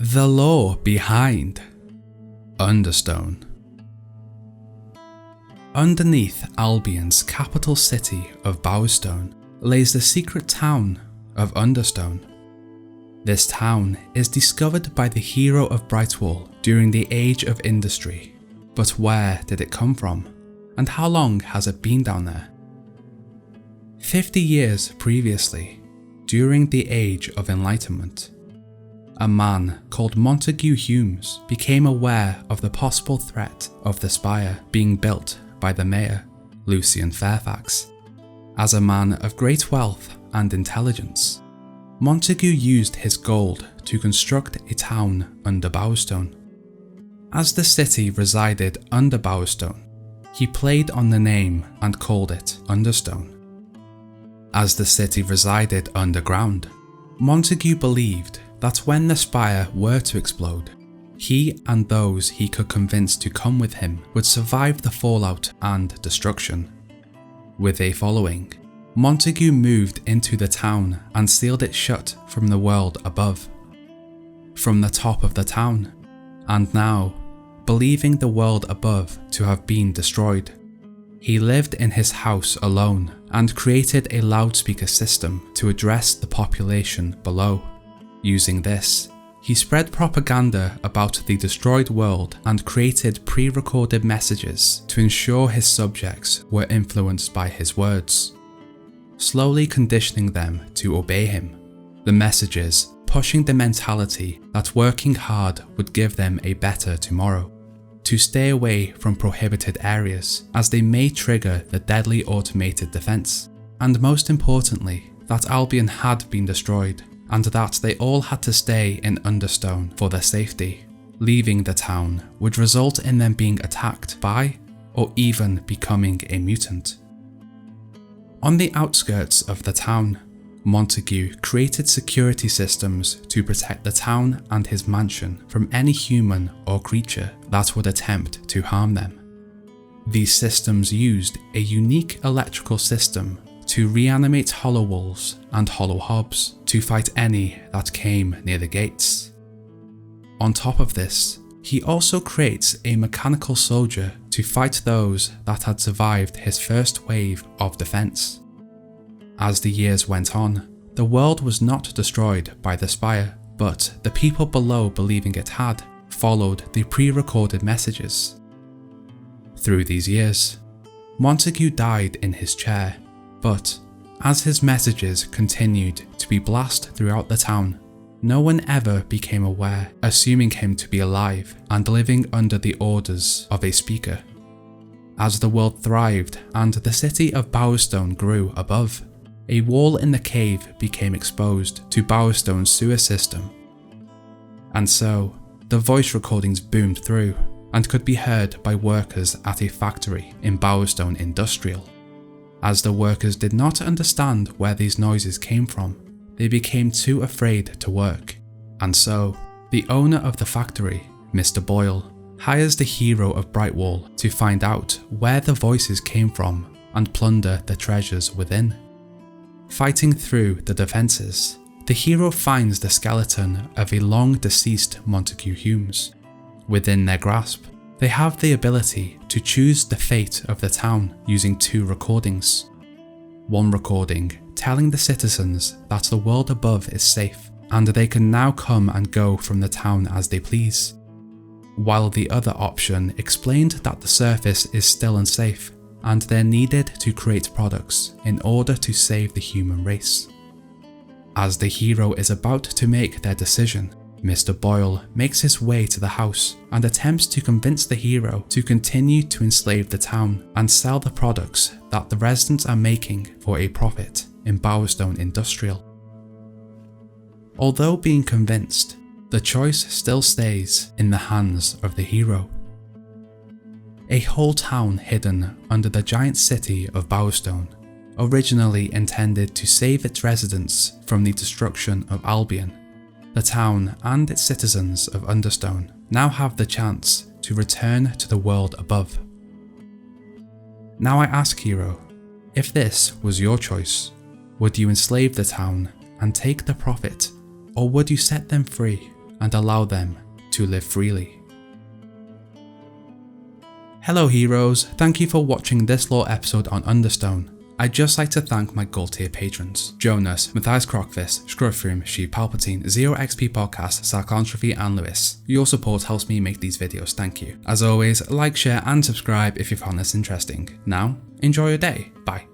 The lore behind Understone. Underneath Albion's capital city of Bowerstone lays the secret town of Understone. This town is discovered by the hero of Brightwall during the Age of Industry, but where did it come from, and how long has it been down there? 50 years previously, during the Age of Enlightenment, a man called Montague Humes became aware of the possible threat of the spire being built by the mayor, Lucian Fairfax. As a man of great wealth and intelligence, Montague used his gold to construct a town under Bowerstone. As the city resided under Bowerstone, he played on the name and called it Understone. As the city resided underground, Montague believed that when the spire were to explode, he and those he could convince to come with him would survive the fallout and destruction. With a following, Montague moved into the town and sealed it shut from the world above. From the top of the town, and now, believing the world above to have been destroyed, he lived in his house alone and created a loudspeaker system to address the population below. Using this, he spread propaganda about the destroyed world and created pre-recorded messages to ensure his subjects were influenced by his words, slowly conditioning them to obey him. The messages pushing the mentality that working hard would give them a better tomorrow, to stay away from prohibited areas as they may trigger the deadly automated defense, and most importantly, that Albion had been destroyed and that they all had to stay in Understone for their safety. Leaving the town would result in them being attacked by, or even becoming a mutant. On the outskirts of the town, Montague created security systems to protect the town and his mansion from any human or creature that would attempt to harm them. These systems used a unique electrical system to reanimate hollow wolves and hollow hobs to fight any that came near the gates. On top of this, he also creates a mechanical soldier to fight those that had survived his first wave of defense. As the years went on, the world was not destroyed by the spire, but the people below believing it had followed the pre-recorded messages. Through these years, Montague died in his chair, but as his messages continued to be blasted throughout the town, no one ever became aware, assuming him to be alive and living under the orders of a speaker. As the world thrived and the city of Bowerstone grew above, a wall in the cave became exposed to Bowerstone's sewer system. And so, the voice recordings boomed through and could be heard by workers at a factory in Bowerstone Industrial. As the workers did not understand where these noises came from, they became too afraid to work, and so, the owner of the factory, Mr. Boyle, hires the hero of Brightwall to find out where the voices came from and plunder the treasures within. Fighting through the defences, the hero finds the skeleton of a long-deceased Montague Humes. Within their grasp, they have the ability to choose the fate of the town using 2 recordings. One recording telling the citizens that the world above is safe and they can now come and go from the town as they please, while the other option explained that the surface is still unsafe and they're needed to create products in order to save the human race. As the hero is about to make their decision, Mr. Boyle makes his way to the house and attempts to convince the hero to continue to enslave the town and sell the products that the residents are making for a profit in Bowerstone Industrial. Although being convinced, the choice still stays in the hands of the hero. A whole town hidden under the giant city of Bowerstone, originally intended to save its residents from the destruction of Albion, the town and its citizens of Understone now have the chance to return to the world above. Now I ask Hero, if this was your choice, would you enslave the town and take the profit, or would you set them free and allow them to live freely. Hello heroes, thank you for watching this lore episode on Understone. I'd just like to thank my gold tier patrons: Jonas, Mathias Croqvist, Scruffshroom, Sheev Palpatine, ZeroXP Podcast, Sarcantrophy and Lewis. Your support helps me make these videos, thank you. As always, like, share and subscribe if you found this interesting. Now, enjoy your day, bye.